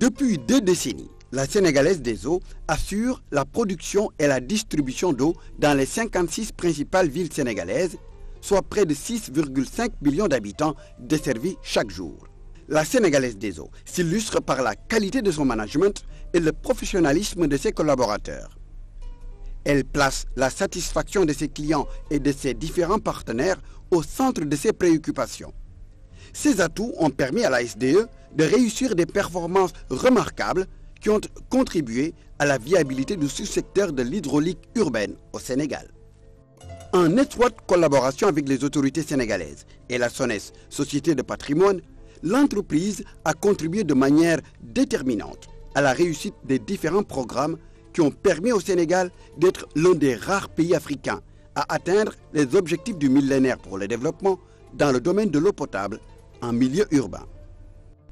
Depuis 2 décennies, la Sénégalaise des eaux assure la production et la distribution d'eau dans les 56 principales villes sénégalaises, soit près de 6,5 millions d'habitants desservis chaque jour. La Sénégalaise des eaux s'illustre par la qualité de son management et le professionnalisme de ses collaborateurs. Elle place la satisfaction de ses clients et de ses différents partenaires au centre de ses préoccupations. Ces atouts ont permis à la SDE de réussir des performances remarquables qui ont contribué à la viabilité du sous-secteur de l'hydraulique urbaine au Sénégal. En étroite collaboration avec les autorités sénégalaises et la SONES, Société de patrimoine, l'entreprise a contribué de manière déterminante à la réussite des différents programmes qui ont permis au Sénégal d'être l'un des rares pays africains à atteindre les objectifs du millénaire pour le développement dans le domaine de l'eau potable en milieu urbain.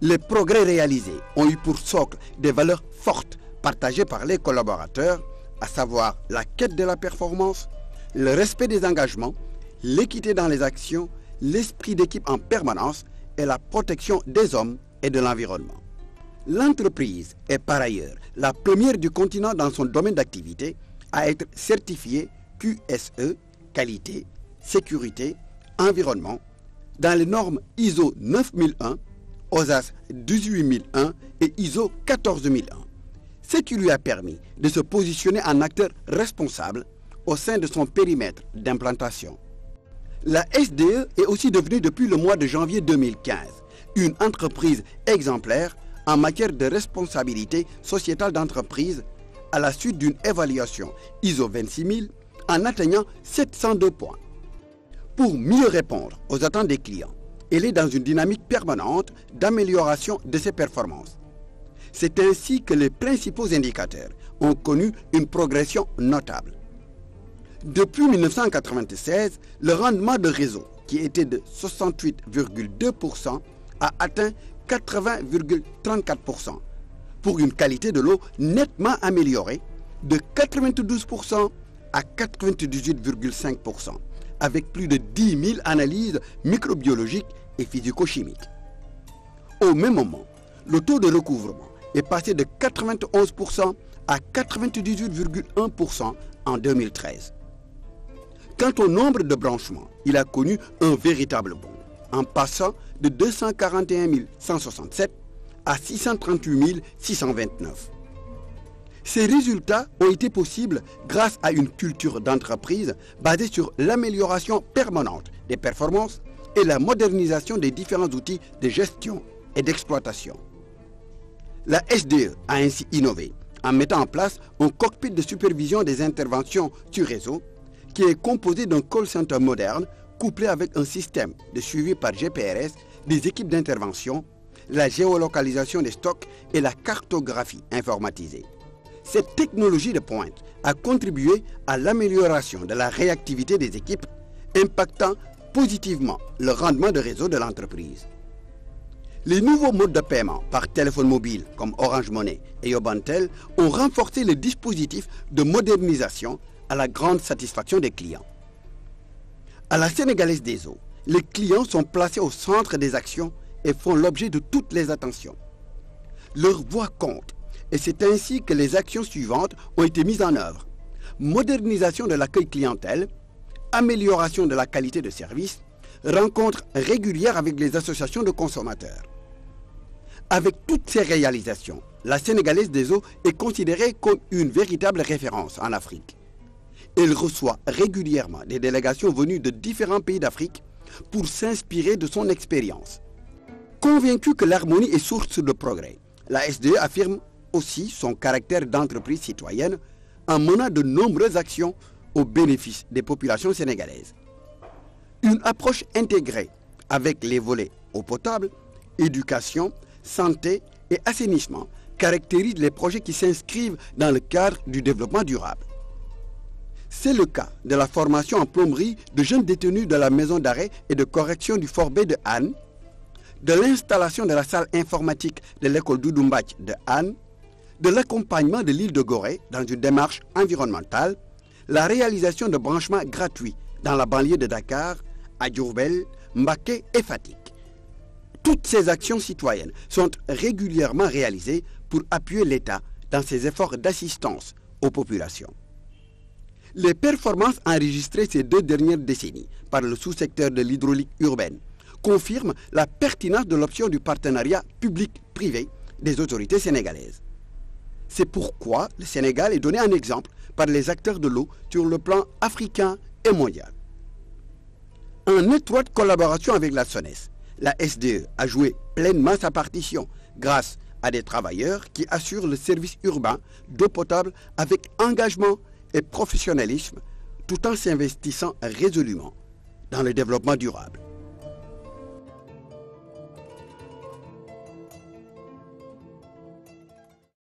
Les progrès réalisés ont eu pour socle des valeurs fortes partagées par les collaborateurs, à savoir la quête de la performance, le respect des engagements, l'équité dans les actions, l'esprit d'équipe en permanence et la protection des hommes et de l'environnement. L'entreprise est par ailleurs la première du continent dans son domaine d'activité à être certifiée QSE, qualité, sécurité, environnement, dans les normes ISO 9001, OSAS 18001 et ISO 14001, ce qui lui a permis de se positionner en acteur responsable au sein de son périmètre d'implantation. La SDE est aussi devenue depuis le mois de janvier 2015 une entreprise exemplaire en matière de responsabilité sociétale d'entreprise à la suite d'une évaluation ISO 26000 en atteignant 702 points. Pour mieux répondre aux attentes des clients, elle est dans une dynamique permanente d'amélioration de ses performances. C'est ainsi que les principaux indicateurs ont connu une progression notable. Depuis 1996, le rendement de réseau, qui était de 68,2%, a atteint 80,34%, pour une qualité de l'eau nettement améliorée de 92% à 98,5%, avec plus de 10 000 analyses microbiologiques et physico-chimiques. Au même moment, le taux de recouvrement est passé de 91% à 98,1% en 2013. Quant au nombre de branchements, il a connu un véritable bond, en passant de 241 167 à 638 629. Ces résultats ont été possibles grâce à une culture d'entreprise basée sur l'amélioration permanente des performances et la modernisation des différents outils de gestion et d'exploitation. La SDE a ainsi innové en mettant en place un cockpit de supervision des interventions sur réseau qui est composé d'un call center moderne couplé avec un système de suivi par GPRS des équipes d'intervention, la géolocalisation des stocks et la cartographie informatisée. Cette technologie de pointe a contribué à l'amélioration de la réactivité des équipes, impactant positivement le rendement de réseau de l'entreprise. Les nouveaux modes de paiement par téléphone mobile comme Orange Money et Yobantel ont renforcé le dispositif de modernisation à la grande satisfaction des clients. À la Sénégalaise des eaux, les clients sont placés au centre des actions et font l'objet de toutes les attentions. Leur voix compte et c'est ainsi que les actions suivantes ont été mises en œuvre. Modernisation de l'accueil clientèle, amélioration de la qualité de service, rencontres régulières avec les associations de consommateurs. Avec toutes ces réalisations, la Sénégalaise des eaux est considérée comme une véritable référence en Afrique. Elle reçoit régulièrement des délégations venues de différents pays d'Afrique pour s'inspirer de son expérience. Convaincue que l'harmonie est source de progrès, la SDE affirme aussi son caractère d'entreprise citoyenne en menant de nombreuses actions au bénéfice des populations sénégalaises. Une approche intégrée avec les volets eau potable, éducation, santé et assainissement caractérise les projets qui s'inscrivent dans le cadre du développement durable. C'est le cas de la formation en plomberie de jeunes détenus de la maison d'arrêt et de correction du Fort B de Hann, de l'installation de la salle informatique de l'école Doudoumbach de Hann, de l'accompagnement de l'île de Gorée dans une démarche environnementale, la réalisation de branchements gratuits dans la banlieue de Dakar, à Diourbel, Mbacké et Fatick. Toutes ces actions citoyennes sont régulièrement réalisées pour appuyer l'État dans ses efforts d'assistance aux populations. Les performances enregistrées ces 2 dernières décennies par le sous-secteur de l'hydraulique urbaine confirment la pertinence de l'option du partenariat public-privé des autorités sénégalaises. C'est pourquoi le Sénégal est donné en exemple par les acteurs de l'eau sur le plan africain et mondial. En étroite collaboration avec la SONES, la SDE a joué pleinement sa partition grâce à des travailleurs qui assurent le service urbain d'eau potable avec engagement et professionnalisme tout en s'investissant résolument dans le développement durable.